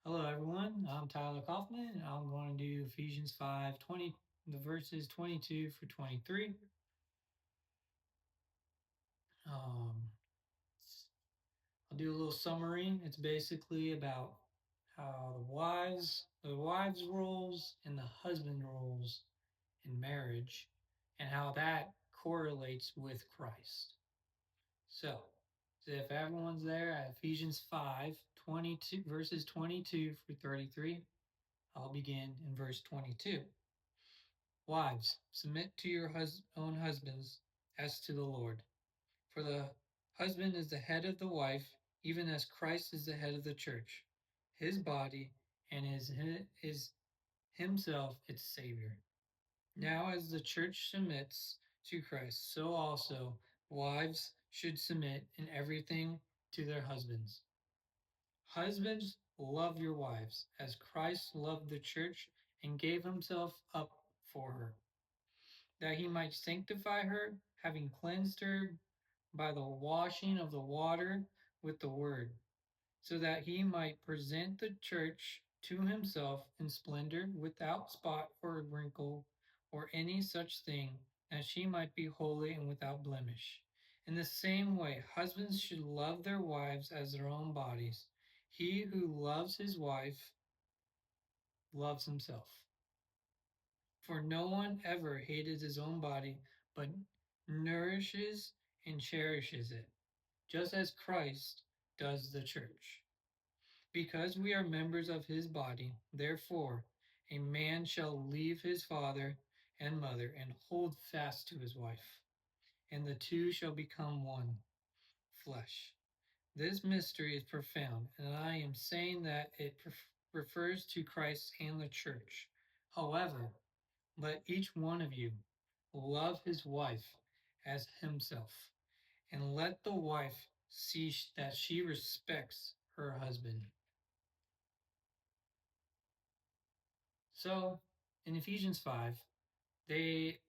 Hello, everyone. I'm Tyler Kaufman, and I'm going to do Ephesians 5:20, the verses 22 for 23. Um, I'll do a little summary. It's basically about how the wives' roles and the husband roles in marriage, and how that correlates with Christ. So if everyone's there at Ephesians 5:22, verses 22 for 33, I'll begin in verse 22. Wives, submit to your own husbands as to the Lord. For the husband is the head of the wife, even as Christ is the head of the church, his body, and is himself its Savior. Now, as the church submits to Christ, so also wives should submit in everything to their husbands. Husbands, love your wives, as Christ loved the church and gave himself up for her, that he might sanctify her, having cleansed her by the washing of the water with the word, so that he might present the church to himself in splendor, without spot or wrinkle or any such thing, that she might be holy and without blemish. In the same way, husbands should love their wives as their own bodies. He who loves his wife loves himself. For no one ever hated his own body, but nourishes and cherishes it, just as Christ does the church. Because we are members of his body, therefore, a man shall leave his father and mother and hold fast to his wife, and the two shall become one flesh. This mystery is profound, and I am saying that it refers to Christ and the church. However, let each one of you love his wife as himself, and let the wife see that she respects her husband. So, in Ephesians 5, they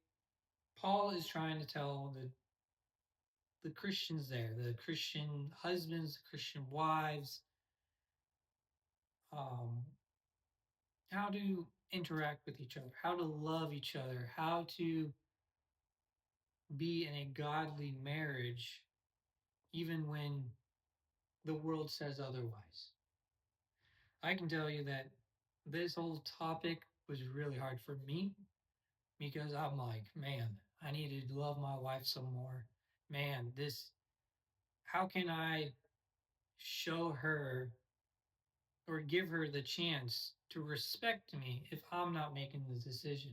Paul is trying to tell the Christians there, the Christian husbands, the Christian wives, um, how to interact with each other, how to love each other, how to be in a godly marriage, even when the world says otherwise. I can tell you that this whole topic was really hard for me because I'm like, man, I need to love my wife some more. Man, how can I show her or give her the chance to respect me if I'm not making the decision?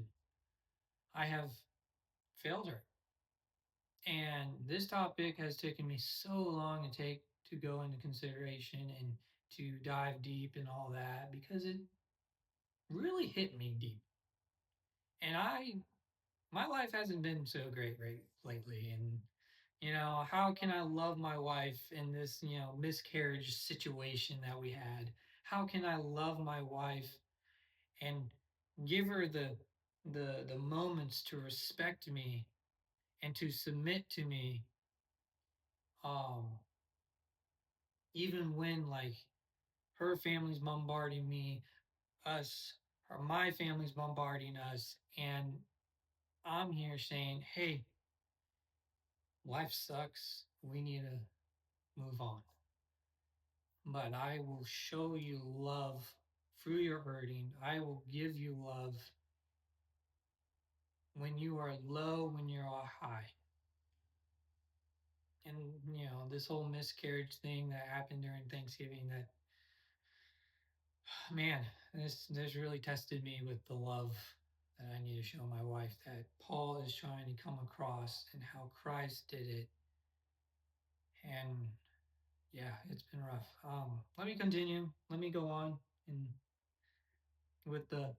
I have failed her. And this topic has taken me so long to go into consideration and to dive deep and all that because it really hit me deep. And my life hasn't been so great lately. And how can I love my wife in this, miscarriage situation that we had? How can I love my wife and give her the moments to respect me and to submit to me, um even when, like, her family's bombarding me, us or my family's bombarding us, and I'm here saying, hey, life sucks, we need to move on. But I will show you love through your hurting. I will give you love when you are low, when you are high. And this whole miscarriage thing that happened during Thanksgiving, that, man, this really tested me with the love that I need to show my wife, that Paul is trying to come across, and how Christ did it. And yeah, it's been rough. Let me continue. Let me go on and with the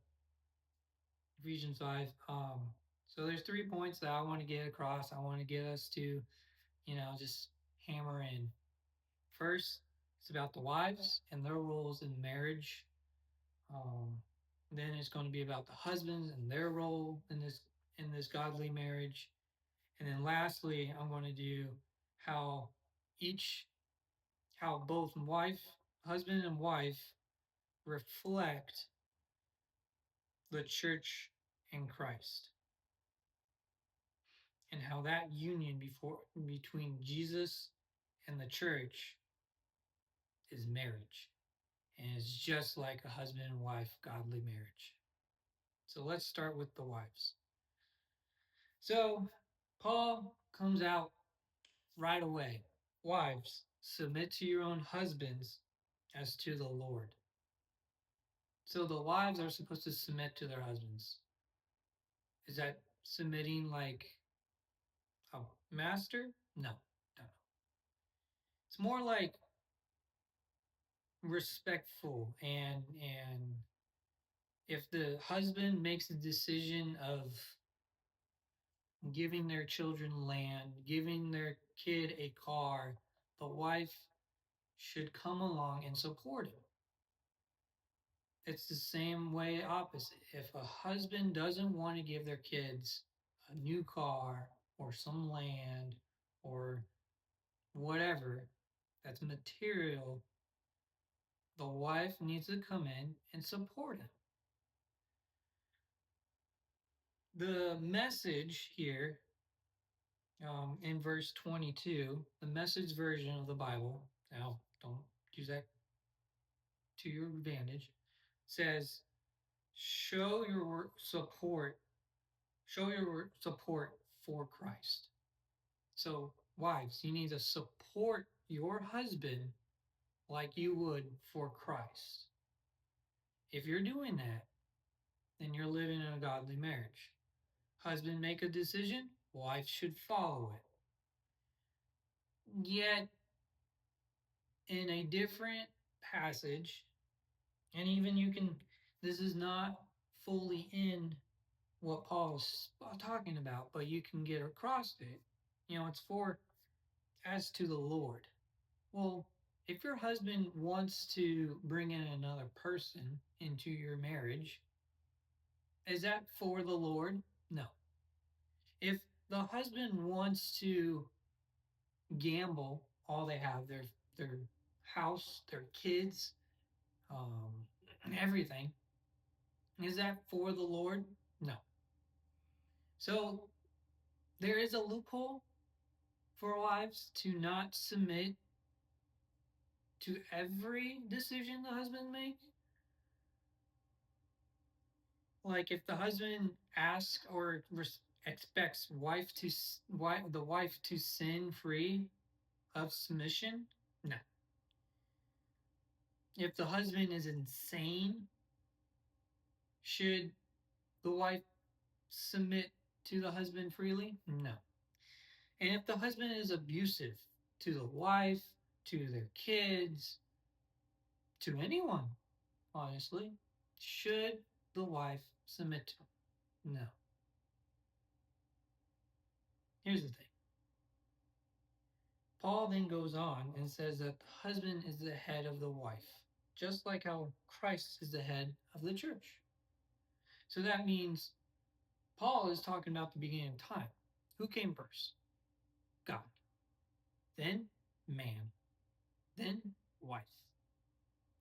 Ephesians 5. So there's 3 points that I want to get across. I want to get us to, just hammer in. First, it's about the wives and their roles in marriage. Um, then it's going to be about the husbands and their role in this godly marriage. And then lastly, I'm going to do how each how both husband and wife reflect the church in Christ and how that union between Jesus and the church is marriage. And it's just like a husband and wife godly marriage. So let's start with the wives. So Paul comes out right away. Wives, submit to your own husbands as to the Lord. So the wives are supposed to submit to their husbands. Is that submitting like a master? No, no. It's more like respectful and if the husband makes a decision of giving their children land, giving their kid a car, the wife should come along and support him. It's the same way opposite. If a husband doesn't want to give their kids a new car or some land or whatever that's material, the wife needs to come in and support him. The message here in verse 22, the message version of the Bible, now don't use that to your advantage, says, show your support for Christ. So, wives, you need to support your husband like you would for Christ. If you're doing that, then you're living in a godly marriage. Husband make a decision, wife should follow it. Yet, in a different passage, and even this is not fully in what Paul's talking about, but you can get across it. It's for as to the Lord. Well, if your husband wants to bring in another person into your marriage, is that for the Lord? No. If the husband wants to gamble all they have, their house, their kids, everything, is that for the Lord? No. So there is a loophole for wives to not submit to every decision the husband makes. Like if the husband asks or expects the wife to sin free of submission, no. If the husband is insane, should the wife submit to the husband freely? No. And if the husband is abusive to the wife, to their kids, to anyone, honestly, should the wife submit to him? No. Here's the thing. Paul then goes on and says that the husband is the head of the wife, just like how Christ is the head of the church. So that means Paul is talking about the beginning of time. Who came first? God. Then man. Then wife.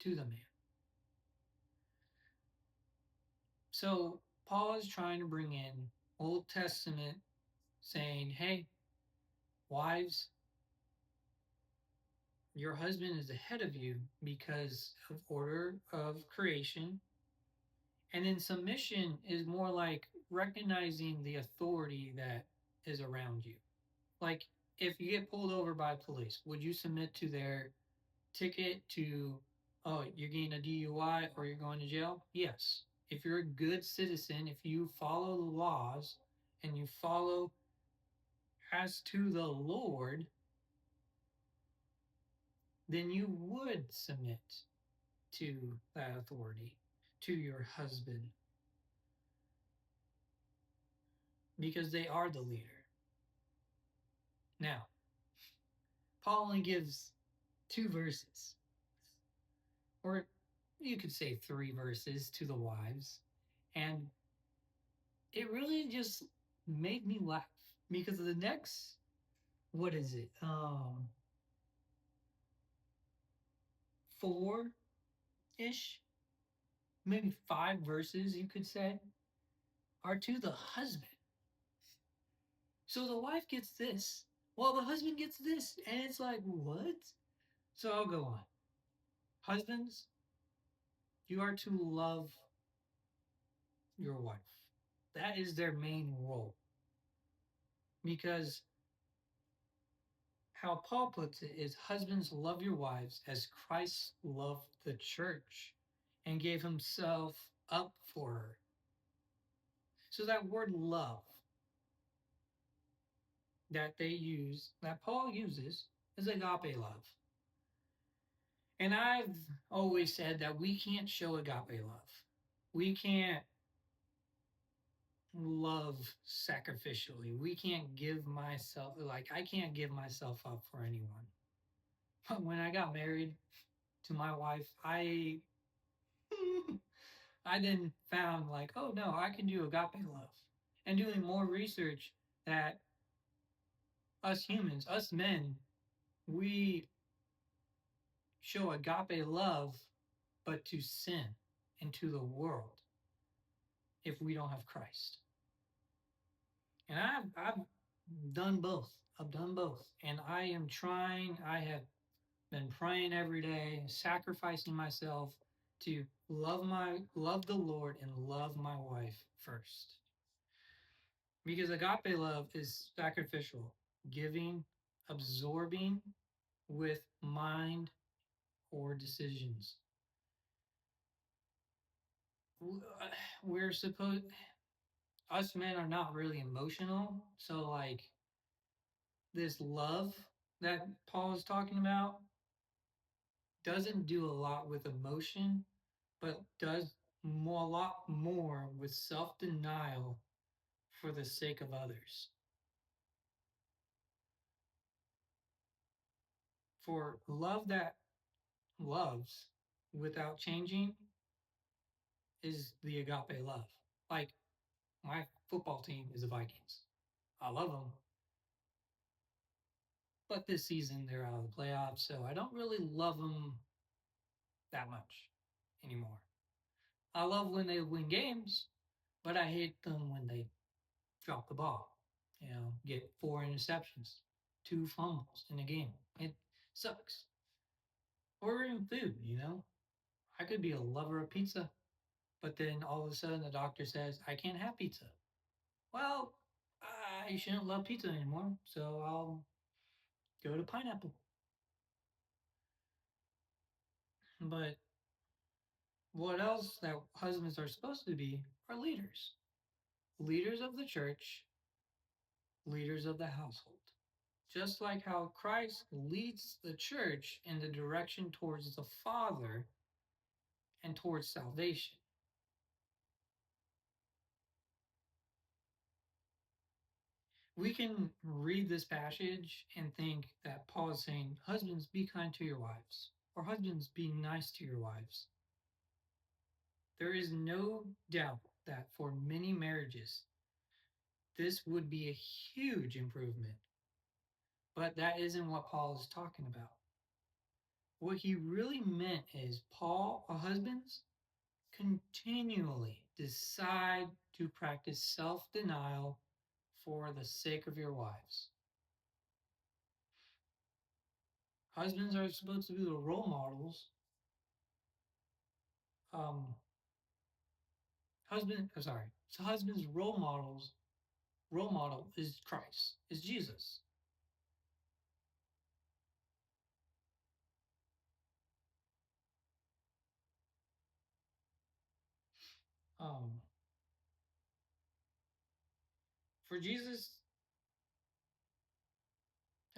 To the man. So Paul is trying to bring in Old Testament saying, hey, wives, your husband is ahead of you because of order of creation. And then submission is more like recognizing the authority that is around you. Like if you get pulled over by police, would you submit to their ticket to, oh, you're getting a DUI or you're going to jail? Yes. If you're a good citizen, if you follow the laws and you follow as to the Lord, then you would submit to that authority, to your husband, because they are the leader. Now, Paul only gives 2 verses, or you could say 3 verses to the wives, and it really just made me laugh because the next, what is it? 4-ish maybe 5 verses, you could say, are to the husband. So the wife gets this, while the husband gets this. And it's like, what? So I'll go on. Husbands, you are to love your wife. That is their main role. Because how Paul puts it is husbands, love your wives as Christ loved the church and gave himself up for her. So that word love that they use, that Paul uses, is agape love. And I've always said that we can't show agape love. We can't love sacrificially. We can't give myself, like, I can't give myself up for anyone. But when I got married to my wife, I then found, like, oh no, I can do agape love. And doing more research, that us humans, us men, we show agape love, but to sin and to the world if we don't have Christ. And I've done both. I've done both. And I am trying, I have been praying every day, sacrificing myself to love the Lord and love my wife first. Because agape love is sacrificial, giving, absorbing with mind or decisions. We're supposed, us men are not really emotional. So, like, this love that Paul is talking about doesn't do a lot with emotion, but does more, a lot more with self denial for the sake of others. For love that loves without changing is the agape love. Like, my football team is the Vikings. I love them. But this season they're out of the playoffs, so I don't really love them that much anymore. I love when they win games, but I hate them when they drop the ball. Get 4 interceptions, 2 fumbles in a game. It sucks. Or in food. I could be a lover of pizza, but then all of a sudden the doctor says I can't have pizza. Well, I shouldn't love pizza anymore, so I'll go to pineapple. But what else that husbands are supposed to be are leaders. Leaders of the church, leaders of the household. Just like how Christ leads the church in the direction towards the Father and towards salvation. We can read this passage and think that Paul is saying, husbands, be kind to your wives, or husbands, be nice to your wives. There is no doubt that for many marriages, this would be a huge improvement. But that isn't what Paul is talking about. What he really meant is, husbands, continually decide to practice self-denial for the sake of your wives. Husbands are supposed to be the role models. So husbands' role model is Christ, is Jesus. Um, for Jesus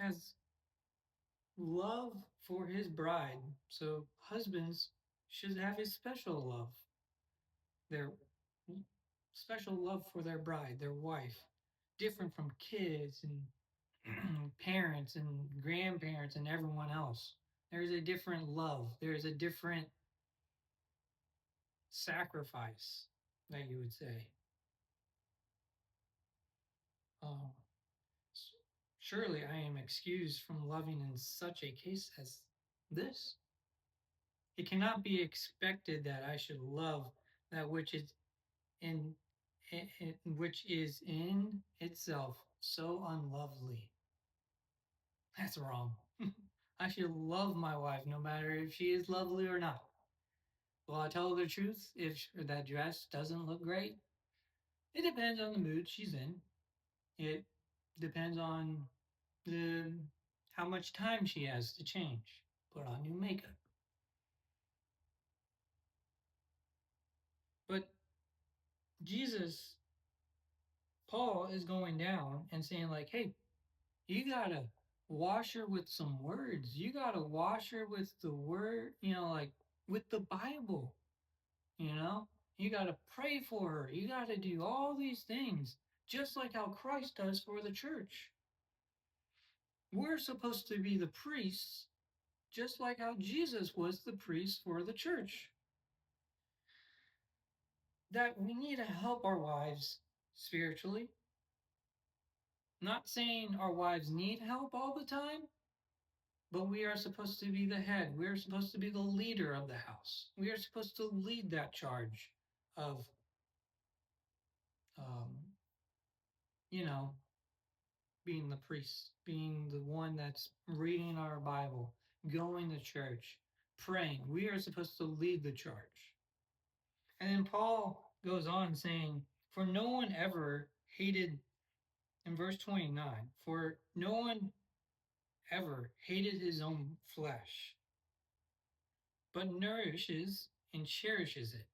has love for his bride, so husbands should have a special love, their special love for their bride, their wife, different from kids and parents and grandparents and everyone else. There's a different love. There's a different sacrifice, that you would say. Um, Surely I am excused from loving in such a case as this. It cannot be expected that I should love that in, which is in itself so unlovely. That's wrong. I should love my wife no matter if she is lovely or not. Will I tell her the truth if that dress doesn't look great? It depends on the mood she's in. It depends on the how much time she has to change, put on new makeup. But Jesus, Paul is going down and saying like, "Hey, you gotta wash her with some words. You gotta wash her with the word, like with the Bible. You know, you gotta pray for her. You gotta do all these things, just like how Christ does for the church. We're supposed to be the priests, just like how Jesus was the priest for the church. That we need to help our wives spiritually. Not saying our wives need help all the time, but we are supposed to be the head. We are supposed to be the leader of the house. We are supposed to lead that charge of, um, you know, being the priest, being the one that's reading our Bible, going to church, praying. We are supposed to lead the charge. And then Paul goes on saying, for no one ever hated, in verse 29, for no one ever hated his own flesh, but nourishes and cherishes it,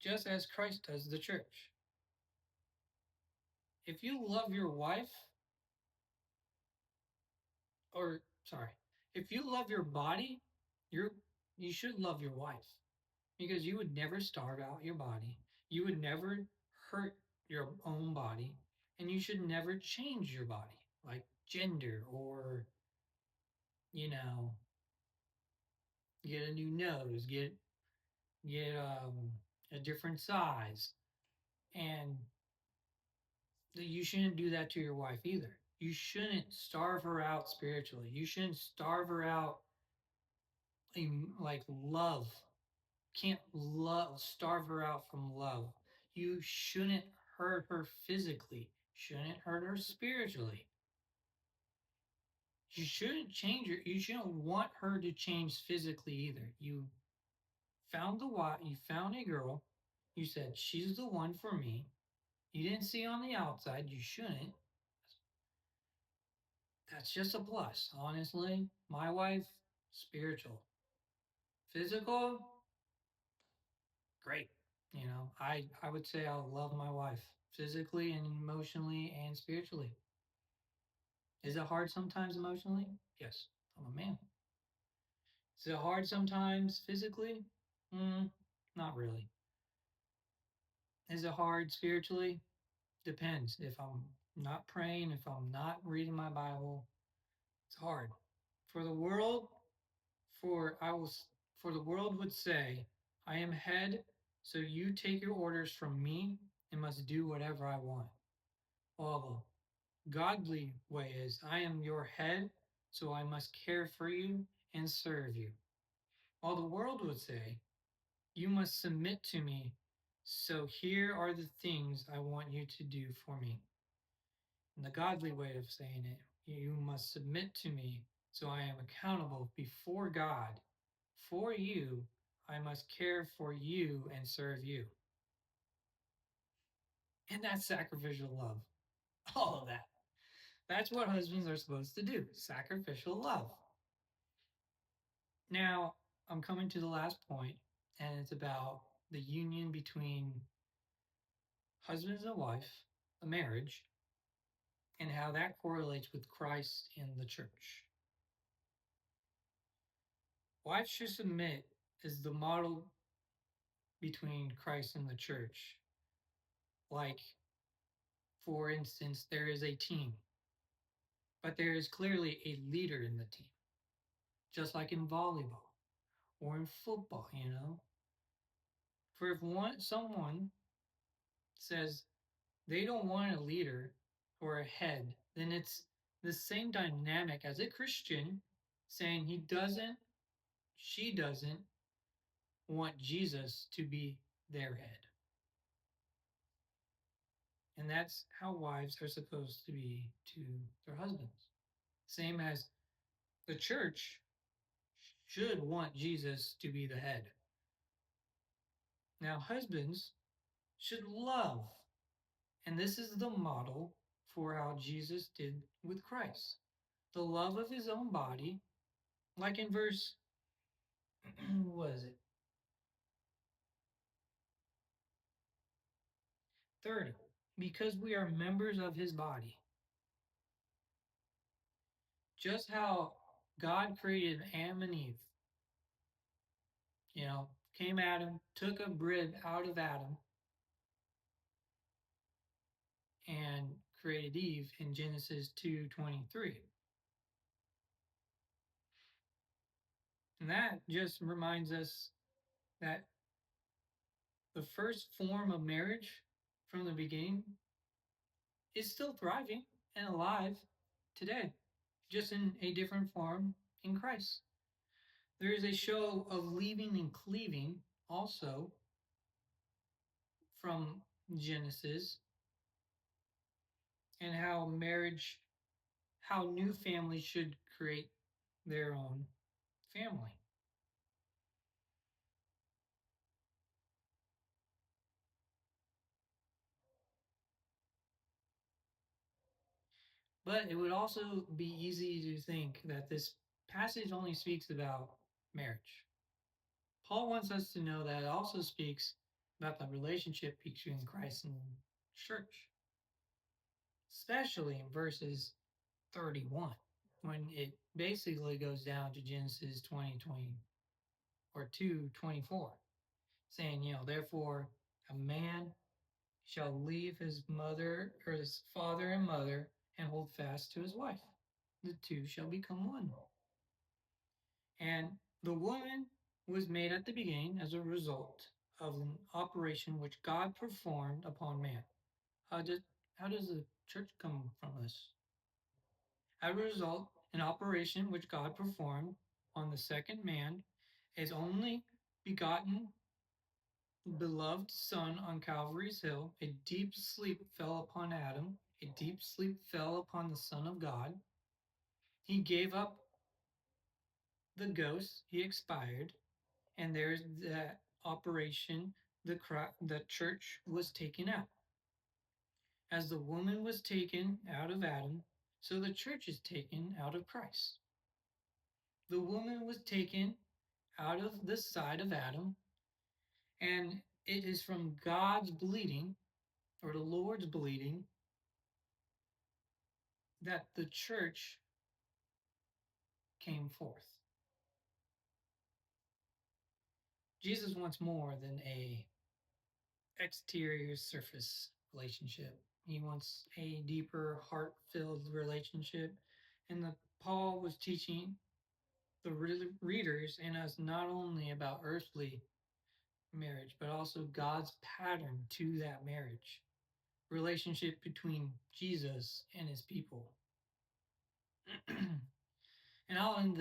just as Christ does the church. If you love your wife, or sorry, if you love your body, you're you should love your wife because you would never starve out your body. You would never hurt your own body, and you should never change your body, like gender or, you know, get a new nose, get a different size, and you shouldn't do that to your wife either. You shouldn't starve her out spiritually. You shouldn't starve her out in like love. Can't love starve her out from love. You shouldn't hurt her physically. Shouldn't hurt her spiritually. You shouldn't change her. You shouldn't want her to change physically either. You found a girl. You said she's the one for me. You didn't see on the outside. You shouldn't. That's just a plus, honestly. My wife, spiritual. Physical, great. I would say I love my wife physically and emotionally and spiritually. Is it hard sometimes emotionally? Yes, I'm a man. Is it hard sometimes physically? Not really. Is it hard spiritually? Depends. If I'm not praying, if I'm not reading my Bible, it's hard. For the world, for I will for the world would say, I am head, so you take your orders from me and must do whatever I want. Well, the godly way is, I am your head, so I must care for you and serve you. While the world would say, you must submit to me, so here are the things I want you to do for me. And the godly way of saying it, you must submit to me, so I am accountable before God. For you, I must care for you and serve you. And that's sacrificial love. All of that. That's what husbands are supposed to do, sacrificial love. Now, I'm coming to the last point, and it's about the union between husband and wife, a marriage, and how that correlates with Christ in the church. Wives should submit is the model between Christ and the church. Like, for instance, there is a team, but there is clearly a leader in the team, just like in volleyball or in football. For if someone says they don't want a leader or a head, then it's the same dynamic as a Christian saying she doesn't want Jesus to be their head. And that's how wives are supposed to be to their husbands. Same as the church should want Jesus to be the head. Now, husbands should love. And this is the model for how Jesus did with Christ. The love of his own body, like in verse, what is it? 30. Because we are members of his body. Just how God created Adam and Eve, came Adam, took a rib out of Adam, and created Eve in Genesis 2:23. And that just reminds us that the first form of marriage from the beginning is still thriving and alive today, just in a different form in Christ. There is a show of leaving and cleaving also from Genesis, and how new families should create their own family. But it would also be easy to think that this passage only speaks about marriage. Paul wants us to know that it also speaks about the relationship between Christ and the church, especially in verses 31, when it basically goes down to Genesis 20 or 2:24, saying, therefore a man shall leave his mother or his father and mother and hold fast to his wife. The two shall become one. And the woman was made at the beginning as a result of an operation which God performed upon man. How does the church come from this? As a result, an operation which God performed on the second man, his only begotten beloved Son on Calvary's Hill, a deep sleep fell upon Adam, a deep sleep fell upon the Son of God. He gave up the ghost, he expired, and there's that operation. The church was taken out. As the woman was taken out of Adam, so the church is taken out of Christ. The woman was taken out of the side of Adam, and it is from God's bleeding, or the Lord's bleeding, that the church came forth. Jesus wants more than a exterior surface relationship. He wants a deeper, heart-filled relationship. And Paul was teaching the readers and us not only about earthly marriage, but also God's pattern to that marriage, relationship between Jesus and his people. And I'll end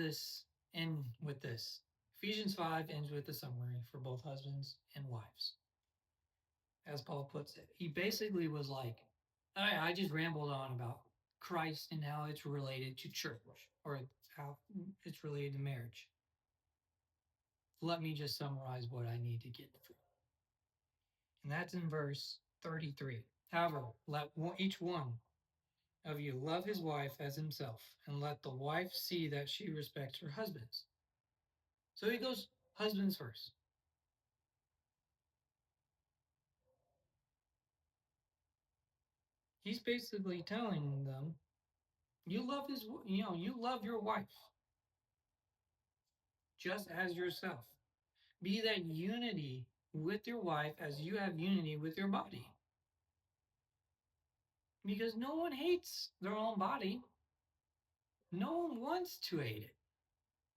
with this. Ephesians 5 ends with a summary for both husbands and wives. As Paul puts it, he basically was like, I just rambled on about Christ and how it's related to church, or how it's related to marriage. Let me just summarize what I need to get through. And that's in verse 33. However, let each one of you love his wife as himself, and let the wife see that she respects her husbands. So he goes husbands first. He's basically telling them, you love your wife just as yourself. Be that unity with your wife as you have unity with your body. Because no one hates their own body. No one wants to hate it.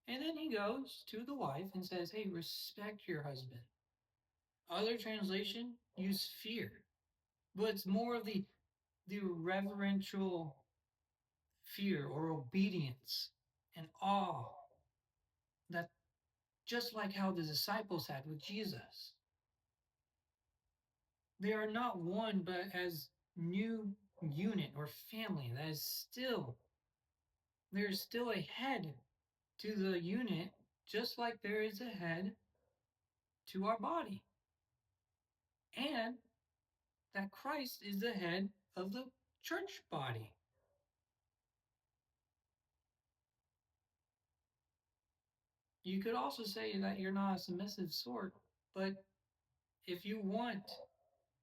And then he goes to the wife and says, hey, respect your husband. Other translation use fear. But it's more of the reverential fear or obedience and awe, that just like how the disciples had with Jesus. They are not one, but as new unit or family. That is still, there's still a head to the unit, just like there is a head to our body. And that Christ is the head of the church body. You could also say that you're not a submissive sort, but if you want,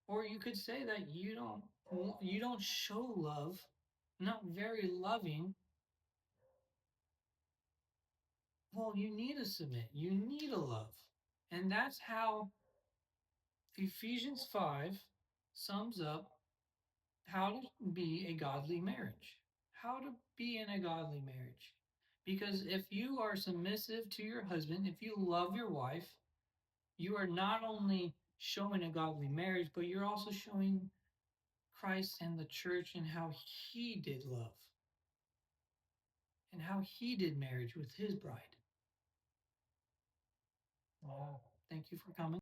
or you could say that you don't show love, not very loving, well, you need to submit. You need to love. And that's how Ephesians 5 sums up how to be a godly marriage. How to be in a godly marriage. Because if you are submissive to your husband, if you love your wife, you are not only showing a godly marriage, but you're also showing Christ and the church and how he did love and how he did marriage with his bride. Wow. Thank you for coming.